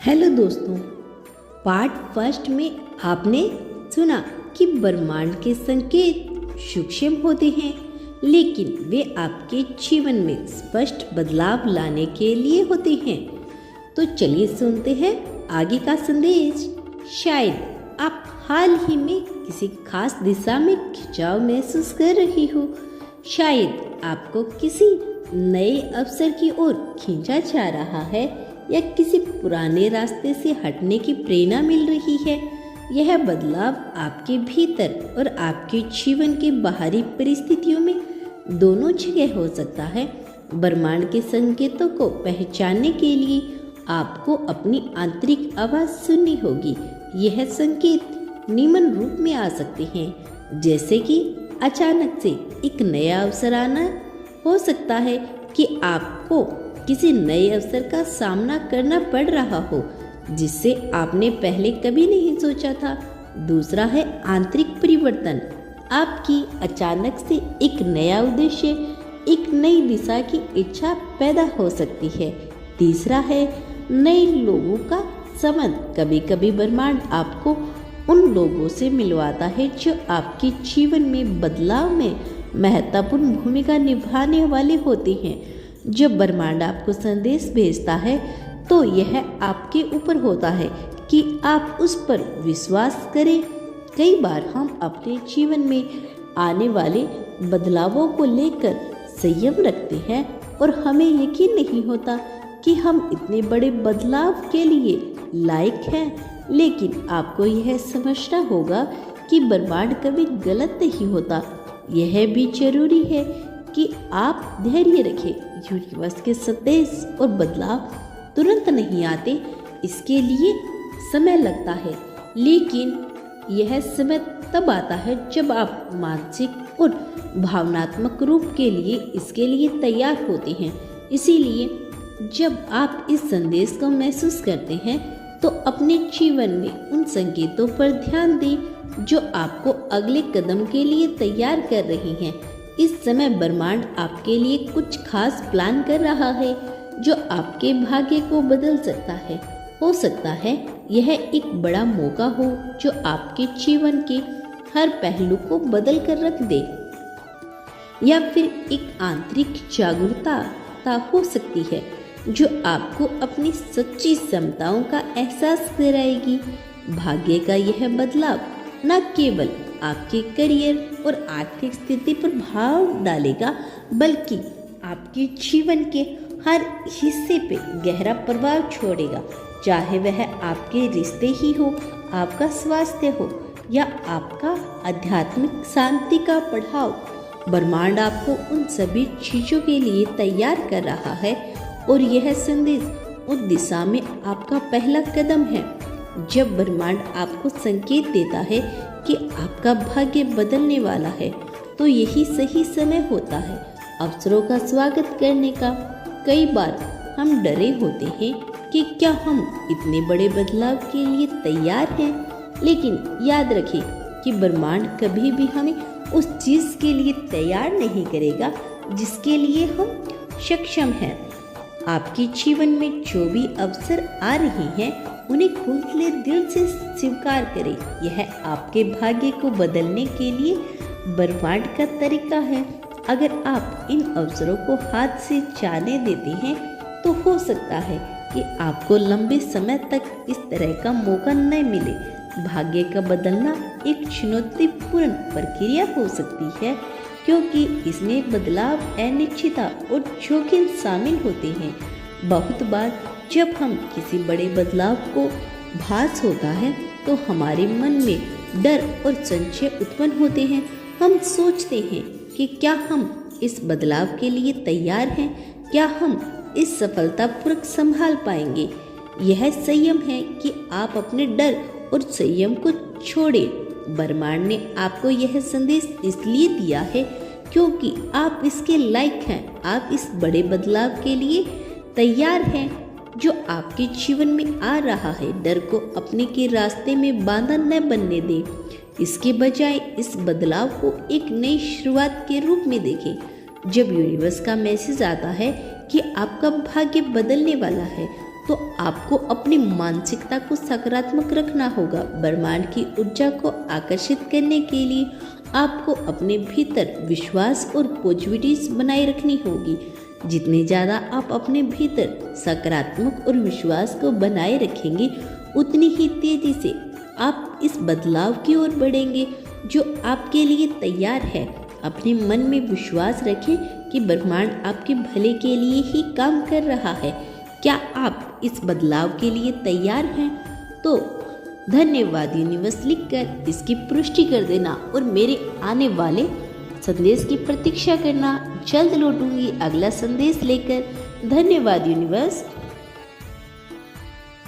Hello दोस्तों, part first में आपने सुना कि ब्रह्मांड के संकेत सूक्ष्म होते हैं, लेकिन वे आपके जीवन में स्पष्ट बदलाव लाने के लिए होते हैं। तो चलिए सुनते हैं आगे का संदेश। शायद आप हाल ही में किसी खास दिशा में खिंचाव महसूस कर रही हो। शायद आपको किसी नए अवसर की ओर खींचा जा रहा है या किसी पुराने रास्ते से हटने की प्रेरणा मिल रही है। यह बदलाव आपके भीतर और आपके जीवन के बाहरी परिस्थितियों में दोनों जगह हो सकता है। ब्रह्मांड के संकेतों को पहचानने के लिए आपको अपनी आंतरिक आवाज सुननी होगी। यह संकेत निम्न रूप में आ सकते हैं, जैसे कि अचानक से एक नया अवसर आना। हो सकता है कि आपको किसी नए अवसर का सामना करना पड़ रहा हो जिससे आपने पहले कभी नहीं सोचा था। दूसरा है आंतरिक परिवर्तन। आपकी अचानक से एक नया उद्देश्य, एक नई दिशा की इच्छा पैदा हो सकती है। तीसरा है नए लोगों का संबंध। कभी कभी ब्रह्मांड आपको उन लोगों से मिलवाता है जो आपके जीवन में बदलाव में महत्वपूर्ण भूमिका निभाने वाले होते हैं। जब ब्रह्मांड आपको संदेश भेजता है तो यह आपके ऊपर होता है कि आप उस पर विश्वास करें। कई बार हम अपने जीवन में आने वाले बदलावों को लेकर संयम रखते हैं और हमें यकीन नहीं होता कि हम इतने बड़े बदलाव के लिए लायक हैं। लेकिन आपको यह समझना होगा कि ब्रह्मांड कभी गलत नहीं होता। यह भी जरूरी है कि आप धैर्य रखें। यूनिवर्स के संदेश और बदलाव तुरंत नहीं आते, इसके लिए समय लगता है। लेकिन यह समय तब आता है जब आप मानसिक और भावनात्मक रूप के लिए इसके लिए तैयार होते हैं। इसीलिए जब आप इस संदेश को महसूस करते हैं तो अपने जीवन में उन संकेतों पर ध्यान दें जो आपको अगले कदम के लिए तैयार कर रही हैं। इस समय ब्रह्मांड आपके लिए कुछ खास प्लान कर रहा है जो आपके भाग्य को बदल सकता है। हो सकता है यह एक बड़ा मौका हो जो आपके जीवन के हर पहलू को बदल कर रख दे, या फिर एक आंतरिक जागरूकता हो सकती है जो आपको अपनी सच्ची क्षमताओं का एहसास कराएगी। भाग्य का यह बदलाव न केवल आपके करियर और आर्थिक स्थिति पर भाव डालेगा, बल्कि आपके जीवन के हर हिस्से पे गहरा प्रभाव छोड़ेगा। चाहे वह आपके रिश्ते ही हो, आपका स्वास्थ्य हो या आपका आध्यात्मिक शांति का बढ़ाव, ब्रह्मांड आपको उन सभी चीजों के लिए तैयार कर रहा है और यह संदेश उस दिशा में आपका पहला कदम है। जब ब्रह्मांड आपको संकेत देता है कि आपका भाग्य बदलने वाला है, तो यही सही समय होता है अवसरों का स्वागत करने का। कई बार हम डरे होते हैं कि क्या हम इतने बड़े बदलाव के लिए तैयार हैं, लेकिन याद रखें कि ब्रह्मांड कभी भी हमें उस चीज के लिए तैयार नहीं करेगा जिसके लिए हम सक्षम हैं। आपके जीवन में जो भी अवसर आ रहे हैं उन्हें खुले दिल से स्वीकार करें। यह आपके भाग्य को बदलने के लिए ब्रह्मांड का तरीका है। अगर आप इन अवसरों को हाथ से जाने देते हैं तो हो सकता है कि आपको लंबे समय तक इस तरह का मौका न मिले। भाग्य का बदलना एक चुनौतीपूर्ण प्रक्रिया हो सकती है क्योंकि इसमें बदलाव, अनिश्चितता और जोखिम शामिल होते हैं। बहुत बार जब हम किसी बड़े बदलाव को भास होता है तो हमारे मन में डर और संशय उत्पन्न होते हैं। हम सोचते हैं कि क्या हम इस बदलाव के लिए तैयार हैं, क्या हम इस सफलतापूर्वक संभाल पाएंगे। यह संयम है कि आप अपने डर और संयम को छोड़ें। ब्रह्मांड ने आपको यह संदेश इसलिए दिया है क्योंकि आप इसके लायक हैं। आप इस बड़े बदलाव के लिए तैयार हैं जो आपके जीवन में आ रहा है। डर को अपने के रास्ते में बाधा न बनने दें। इसके बजाय इस बदलाव को एक नई शुरुआत के रूप में देखें। जब यूनिवर्स का मैसेज आता है कि आपका भाग्य बदलने वाला है तो आपको अपनी मानसिकता को सकारात्मक रखना होगा। ब्रह्मांड की ऊर्जा को आकर्षित करने के लिए आपको अपने भीतर विश्वास और पॉजिटिविटी बनाए रखनी होगी। जितने ज़्यादा आप अपने भीतर सकारात्मक और विश्वास को बनाए रखेंगे, उतनी ही तेज़ी से आप इस बदलाव की ओर बढ़ेंगे जो आपके लिए तैयार है। अपने मन में विश्वास रखें कि ब्रह्मांड आपके भले के लिए ही काम कर रहा है। क्या आप इस बदलाव के लिए तैयार हैं? तो धन्यवाद यूनिवर्स लिखकर इसकी पुष्टि कर देना और मेरे आने वाले संदेश की प्रतीक्षा करना। जल्द लौटूंगी अगला संदेश लेकर। धन्यवाद यूनिवर्स।